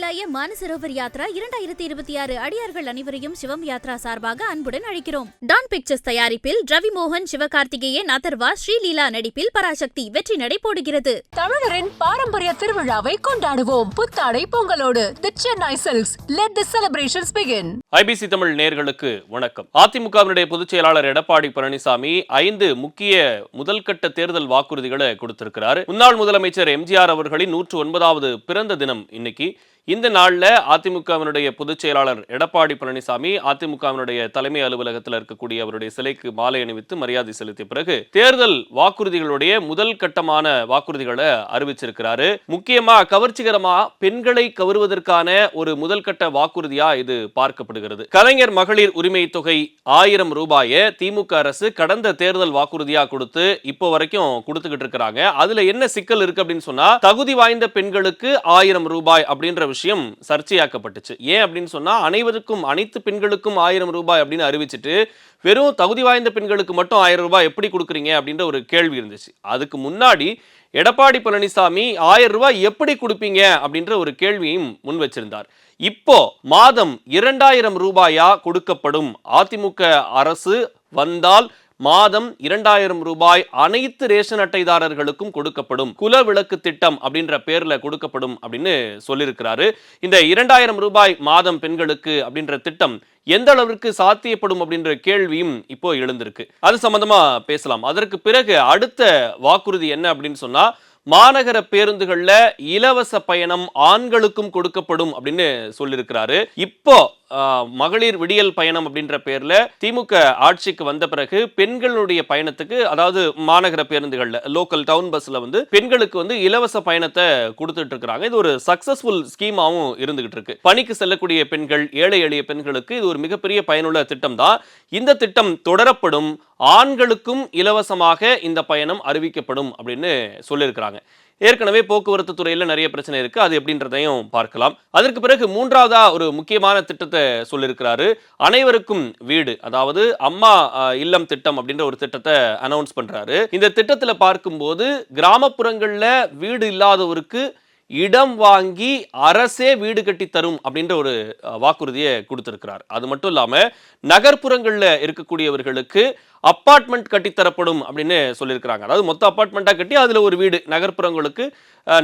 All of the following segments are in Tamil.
கைலாய மானசரோவர் யாத்ரா 2026 அடியார்கள் அனைவரையும் சிவம் யாத்ரா சார்பாக அன்புடன் அழைக்கிறோம். டான் பிக்சர்ஸ் தயாரிப்பில் ரவி மோகன், சிவகார்த்திகேயன், அதர்வா, ஸ்ரீலீலா நடிப்பில் பராசக்தி வெற்றி நடை போடுகிறது. தமிழரின் பாரம்பரிய திருவிழாவை கொண்டாடுவோம் புத்தாடை பொங்கலோடு. The Chennai Silks. Let the celebrations begin. IBC Tamil நேயர்களுக்கு வணக்கம். அதிமுகவினுடைய பொதுச் செயலாளர் எடப்பாடி பழனிசாமி 5 முக்கிய முதல்கட்ட தேர்தல் வாக்குறுதிகளை கொடுத்திருக்கிறார். முன்னாள் முதலமைச்சர் எம்ஜிஆர் அவர்களின் 109வது பிறந்த தினம் இன்னைக்கு. இந்த நாள்ல அதிமுகவினுடைய பொதுச் செயலாளர் எடப்பாடி பழனிசாமி அதிமுகவினுடைய தலைமை அலுவலகத்தில் இருக்கக்கூடிய அவருடைய சிலைக்கு மாலை அணிவித்து மரியாதை செலுத்திய பிறகு தேர்தல் வாக்குறுதிகளுடைய முதல் கட்டமான வாக்குறுதிகளை அறிவிச்சிருக்கிறாரு. முக்கியமா கவர்ச்சிகரமா பெண்களை கவருவதற்கான ஒரு முதல் கட்ட வாக்குறுதியா இது பார்க்கப்படுகிறது. கலைஞர் மகளிர் உரிமை தொகை 1000 ரூபாயை திமுக அரசு கடந்த தேர்தல் வாக்குறுதியா கொடுத்து இப்போ வரைக்கும் கொடுத்துக்கிட்டு இருக்கிறாங்க. அதுல என்ன சிக்கல் இருக்கு அப்படின்னு சொன்னா, தகுதி வாய்ந்த பெண்களுக்கு 1000 ரூபாய் அப்படின்ற விஷயம் சர்ச்சையாக்கப்பட்டுச்சு. ஏன் அப்படின்னு சொன்னா, அனைத்து பெண்களுக்கும் 1000 ரூபாய் அப்படின்னு அறிவிச்சிட்டு வெறும் தகுதி வாய்ந்த பெண்களுக்கு மட்டும் 1000 ரூபாய் எப்படி கொடுக்குறீங்க அப்படின்ற ஒரு கேள்வி இருந்துச்சு. அதுக்கு முன்னாடி எடப்பாடி பழனிசாமி 1000 ரூபாய் எப்படி கொடுப்பீங்க அப்படின்ற ஒரு கேள்வியும் முன் வச்சிருந்தார். இப்போ மாதம் 2000 ரூபாயா கொடுக்கப்படும். அதிமுக அரசு வந்தால் மாதம் 2000 ரூபாய் அனைத்து ரேஷன் அட்டைதாரர்களுக்கும் கொடுக்கப்படும். குல விளக்கு திட்டம் அப்படின்ற பேர்ல கொடுக்கப்படும் அப்படின்னு சொல்லியிருக்கிறாரு. இந்த 2000 ரூபாய் மாதம் பெண்களுக்கு அப்படின்ற திட்டம் எந்த அளவிற்கு சாத்தியப்படும் அப்படின்ற கேள்வியும் இப்போ எழுந்திருக்கு. அது சம்பந்தமா பேசலாம். அதற்கு பிறகு அடுத்த வாக்குறுதி என்ன அப்படின்னு சொன்னா, மாநகர பேருந்துகள்ல இலவச பயணம் ஆண்களுக்கும் கொடுக்கப்படும் அப்படின்னு சொல்லியிருக்கிறாரு. இப்போ மகளிர் விடியல் பயணம் அப்படின்ற பேர்ல திமுக ஆட்சிக்கு வந்த பிறகு பெண்களுடைய பயணத்துக்கு, அதாவது மாநகர பேருந்துகள்ல லோக்கல் டவுன் பஸ்ல பெண்களுக்கு இலவச பயணத்தை கொடுத்துட்டு இருக்காங்க. இது ஒரு சக்சஸ்ஃபுல் ஸ்கீமாவும் இருந்துகிட்டு இருக்கு. பணிக்கு செல்லக்கூடிய பெண்கள், ஏழை எளிய பெண்களுக்கு இது ஒரு மிகப்பெரிய பயனுள்ள திட்டம் தான். இந்த திட்டம் தொடரப்படும். ஆண்களுக்கும் இலவசமாக இந்த பயணம் அறிவிக்கப்படும் அப்படின்னு சொல்லியிருக்கிறாங்க. ஏற்கனவே போக்குவரத்து துறையில நிறைய பிரச்சனை இருக்கு. அது எப்படின்றதையும் பார்க்கலாம். அதற்கு பிறகு மூன்றாவதா ஒரு முக்கியமான திட்டத்தை சொல்லியிருக்கிறாரு. அனைவருக்கும் வீடு, அதாவது அம்மா இல்லம் திட்டம் அப்படின்ற ஒரு திட்டத்தை அனௌன்ஸ் பண்றாரு. இந்த திட்டத்துல பார்க்கும்போது கிராமப்புறங்கள்ல வீடு இல்லாதவருக்கு இடம் வாங்கி அரசே வீடு கட்டி தரும் அப்படின்ற ஒரு வாக்குறுதியை கொடுத்திருக்கிறார். அது மட்டும் இல்லாம நகர்ப்புறங்கள்ல இருக்கக்கூடியவர்களுக்கு அப்பார்ட்மெண்ட் கட்டித்தரப்படும் அப்படின்னு சொல்லியிருக்கிறாங்க. அதாவது மொத்த அப்பார்ட்மெண்ட்டா கட்டி அதுல ஒரு வீடு, நகர்ப்புறங்களுக்கு,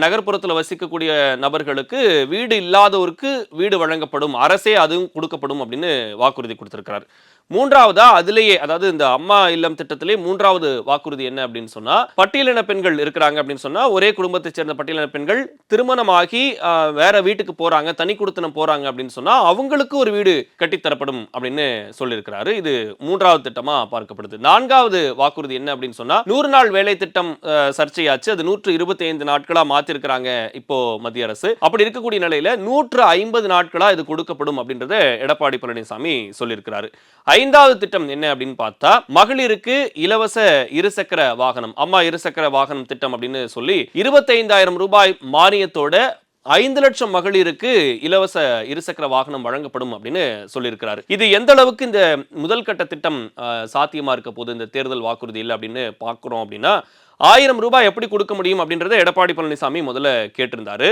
நகர்ப்புறத்தில் வசிக்கக்கூடிய நபர்களுக்கு வீடு இல்லாதவருக்கு வீடு வழங்கப்படும், அரசே அதுவும் கொடுக்கப்படும் அப்படின்னு வாக்குறுதி கொடுத்திருக்கிறார். மூன்றாவதா அதிலேயே, அதாவது இந்த அம்மா இல்லம் திட்டத்திலே மூன்றாவது வாக்குறுதி என்ன அப்படின்னு சொன்னா, பட்டியலின பெண்கள் இருக்கிறாங்க அப்படின்னு சொன்னா, ஒரே குடும்பத்தை சேர்ந்த பட்டியலின பெண்கள் திருமணமாகி வேற வீட்டுக்கு போறாங்க, தனி குடித்தனம் போறாங்க அப்படின்னு சொன்னா அவங்களுக்கு ஒரு வீடு கட்டித்தரப்படும் அப்படின்னு சொல்லியிருக்கிறாரு. இது மூன்றாவது திட்டமா பார்க்கப்படுது. நான்காவது வாக்குறுதி என்ன அப்படின்னு சொன்னா, 100 நாள் வேலை திட்டம் சர்ச்சையாச்சு. அது 125 நாட்களா மாத்திருக்கிறாங்க இப்போ மத்திய அரசு. அப்படி இருக்கக்கூடிய நிலையில 150 நாட்களா இது கொடுக்கப்படும் அப்படின்றத எடப்பாடி பழனிசாமி சொல்லியிருக்கிறாரு. 5வது திட்டம் என்ன அப்படின்னு பார்த்தா, மகளிருக்கு இலவச இருசக்கர வாகனம், அம்மா இருசக்கர வாகனம் திட்டம் அப்படின்னு சொல்லி 25,000 ரூபாய் மானியத்தோட 5 லட்சம் மகளிருக்கு இலவச இருசக்கர வாகனம் வழங்கப்படும் அப்படின்னு சொல்லியிருக்கிறாரு. இது எந்த அளவுக்கு இந்த முதல் கட்ட திட்டம் சாத்தியமா இருக்க போது இந்த தேர்தல் வாக்குறுதி இல்லை அப்படின்னு பார்க்கிறோம் அப்படின்னா, 1000 ரூபாய் எப்படி கொடுக்க முடியும் அப்படின்றத எடப்பாடி பழனிசாமி முதல்ல கேட்டிருந்தாரு.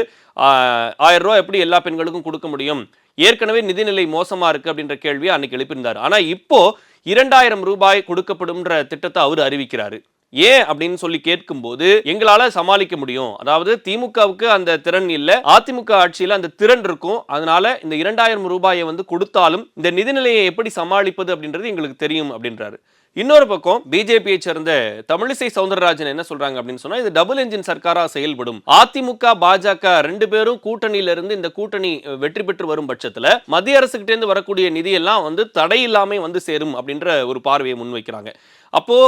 1000 ரூபாய் எப்படி எல்லா பெண்களுக்கும் கொடுக்க முடியும், ஏற்கனவே நிதிநிலை மோசமா இருக்கு அப்படின்ற கேள்வியை அன்னைக்கு எழுப்பியிருந்தார். ஆனா இப்போ 2000 ரூபாய் கொடுக்கப்படும்ன்ற திட்டத்தை அவர் அறிவிக்கிறாரு. ஏன் அப்படின்னு சொல்லி கேட்கும்போது, எங்களால சமாளிக்க முடியும், அதாவது திமுகவுக்கு அந்த திறன் இல்லை, அதிமுக ஆட்சியில அந்த திறன் இருக்கும், அதனால இந்த 2000 ரூபாயை கொடுத்தாலும் இந்த நிதிநிலையை எப்படி சமாளிப்பது அப்படின்றது எங்களுக்கு தெரியும் அப்படின்றாரு. இன்னொரு பக்கம் பிஜேபியை சேர்ந்த தமிழிசை சவுந்தரராஜன் என்ன சொல்றாங்க அப்படின்னு சொன்னா, இது டபுள் என்ஜின் சர்க்காரா செயல்படும். அதிமுக பாஜக 2 பேரும் கூட்டணியில இருந்து இந்த கூட்டணி வெற்றி பெற்று வரும் பட்சத்துல மத்திய அரசு கிட்ட இருந்து வரக்கூடிய நிதி எல்லாம் தடை இல்லாம சேரும் அப்படின்ற ஒரு பார்வையை முன்வைக்கிறாங்க. அப்போ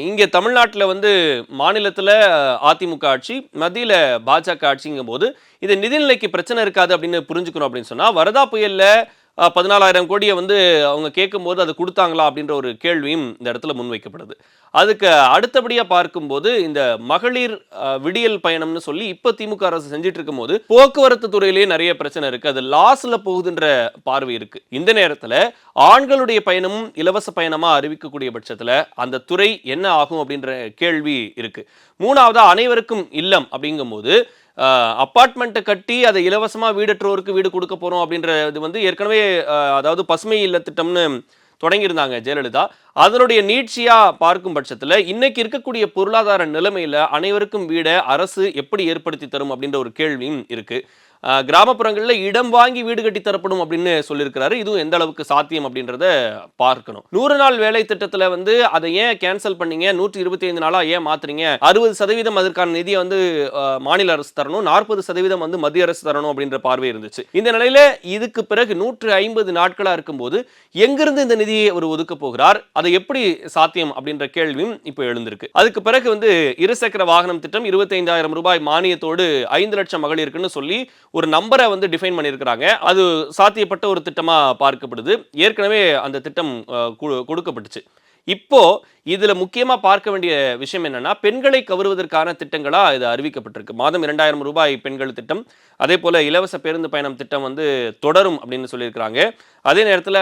இங்க தமிழ்நாட்டில் மாநிலத்தில் அதிமுக ஆட்சி, மத்தியில பாஜக ஆட்சிங்கும் போது இது நிதிநிலைக்கு பிரச்சனை இருக்காது அப்படின்னு புரிஞ்சுக்கணும். அப்படின்னு சொன்னா, வரதா புயல்ல 14,000 கோடியை அவங்க கேட்கும் போது அது கொடுத்தாங்களா அப்படின்ற ஒரு கேள்வியும் இந்த இடத்துல முன்வைக்கப்படுது. அதுக்கு அடுத்தபடியா பார்க்கும்போது, இந்த மகளிர் விடியல் பயணம்னு சொல்லி இப்ப திமுக அரசு செஞ்சிட்டு இருக்கும் போது போக்குவரத்து துறையிலேயே நிறைய பிரச்சனை இருக்கு, அது லாஸ்ல போகுதுன்ற பார்வை இருக்கு. இந்த நேரத்துல ஆண்களுடைய பயணமும் இலவச பயணமா அறிவிக்கக்கூடிய பட்சத்துல அந்த துறை என்ன ஆகும் அப்படின்ற கேள்வி இருக்கு. மூணாவதா அனைவருக்கும் இல்லம் அப்படிங்கும் போது அப்பார்ட்மெண்ட்டை கட்டி அதை இலவசமா வீடற்றோருக்கு வீடு கொடுக்க போறோம் அப்படின்றது வந்து ஏற்கனவே அதாவது பசுமை இல்ல திட்டம்னு தொடங்கியிருந்தாங்க ஜெயலலிதா. அதனுடைய நீட்சியா பார்க்கும் பட்சத்துல இன்னைக்கு இருக்கக்கூடிய பொருளாதார நிலைமையில அனைவருக்கும் வீட அரசு எப்படி ஏற்படுத்தி தரும் அப்படின்ற ஒரு கேள்வியும் இருக்கு. கிராமப்புறங்கள்ல இடம் வாங்கி வீடு கட்டி தரப்படும் அப்படின்னு சொல்லியிருக்கிறாரு. இதுவும் எந்த அளவுக்கு சாத்தியம் அப்படின்றத பார்க்கணும். 100 நாள் வேலை திட்டத்துல வந்து அதை ஏன் கேன்சல் பண்ணீங்க, 125 நாளா ஏன் மாத்துறீங்க, 60% அதற்கான நிதியை வந்து மாநில அரசு தரணும், 40% வந்து மத்திய அரசு தரணும் அப்படின்ற பார்வை இருந்துச்சு. இந்த நிலையில இதுக்கு பிறகு 150 நாட்களா இருக்கும்போது எங்கிருந்து இந்த நிதியை அவர் ஒதுக்க போகிறார், அதை எப்படி சாத்தியம் அப்படின்ற கேள்வியும் இப்போ எழுந்திருக்கு. அதுக்கு பிறகு வந்து இருசக்கர வாகனம் திட்டம் 25,000 ரூபாய் மானியத்தோடு 5 லட்சம் மகளிருக்குன்னு சொல்லி ஒரு நம்பரை வந்து டிஃபைன் பண்ணியிருக்கிறாங்க. அது சாத்தியப்பட்ட ஒரு திட்டமா பார்க்கப்படுது. ஏற்கனவே அந்த திட்டம் கொடுக்கப்பட்டுச்சு. இப்போ இதுல முக்கியமா பார்க்க வேண்டிய விஷயம் என்னன்னா, பெண்களை கவருவதற்கான திட்டங்களா இது அறிவிக்கப்பட்டிருக்கு. மாதம் 2,000 ரூபாய் பெண்கள் திட்டம், அதே போல இலவச பேருந்து பயணம் திட்டம் வந்து தொடரும் அப்படின்னு சொல்லியிருக்கிறாங்க. அதே நேரத்தில்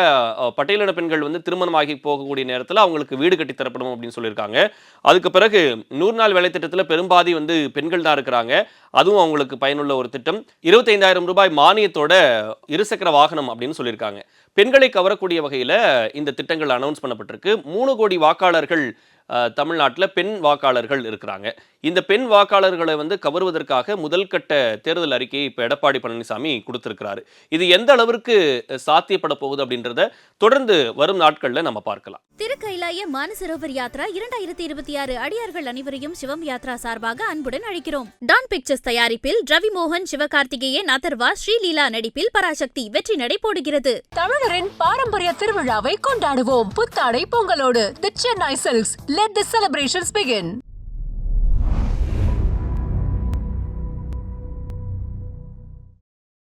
பட்டியலின பெண்கள் வந்து திருமணமாகி போகக்கூடிய நேரத்தில் அவங்களுக்கு வீடு கட்டி தரப்படும் அப்படின்னு சொல்லியிருக்காங்க. அதுக்கு பிறகு 100 நாள் வேலை திட்டத்தில் பெரும்பாதி வந்து பெண்கள் தான் இருக்கிறாங்க. அதுவும் அவங்களுக்கு பயனுள்ள ஒரு திட்டம். 25,000 ரூபாய் மானியத்தோட இருசக்கர வாகனம் அப்படின்னு சொல்லியிருக்காங்க. பெண்களை கவரக்கூடிய வகையில் இந்த திட்டங்கள் அனௌன்ஸ் பண்ணப்பட்டிருக்கு. 3 கோடி வாக்காளர்கள் தமிழ்நாட்டில் பெண் வாக்காளர்கள் இருக்கிறாங்க. இந்த பெண் வாக்காளர்களை வந்து கவருவதற்காக முதல் கட்ட தேர்தல் அறிக்கையை இப்போ எடப்பாடி பழனிசாமி கொடுத்திருக்கிறாரு. இது எந்த அளவிற்கு சாத்தியப்பட போகுது அப்படின்றத தொடர்ந்து வரும் நாட்கள்ல நம்ம பார்க்கலாம். திருக்கைலாய மானசரோவர் யாத்ரா 2026 அடியார்கள் அனைவரையும் சிவம் யாத்ரா சார்பாக அன்புடன் அழைக்கிறோம். டான் பிக்சர்ஸ் தயாரிப்பில் ரவி மோகன், சிவகார்த்திகேயன், அதர்வா, ஸ்ரீலீலா நடிப்பில் பராசக்தி வெற்றி நடை போடுகிறது. தமிழரின் பாரம்பரிய திருவிழாவை கொண்டாடுவோம் புத்தாடை பொங்கலோடு. The Chennai Silks. Let the celebrations begin.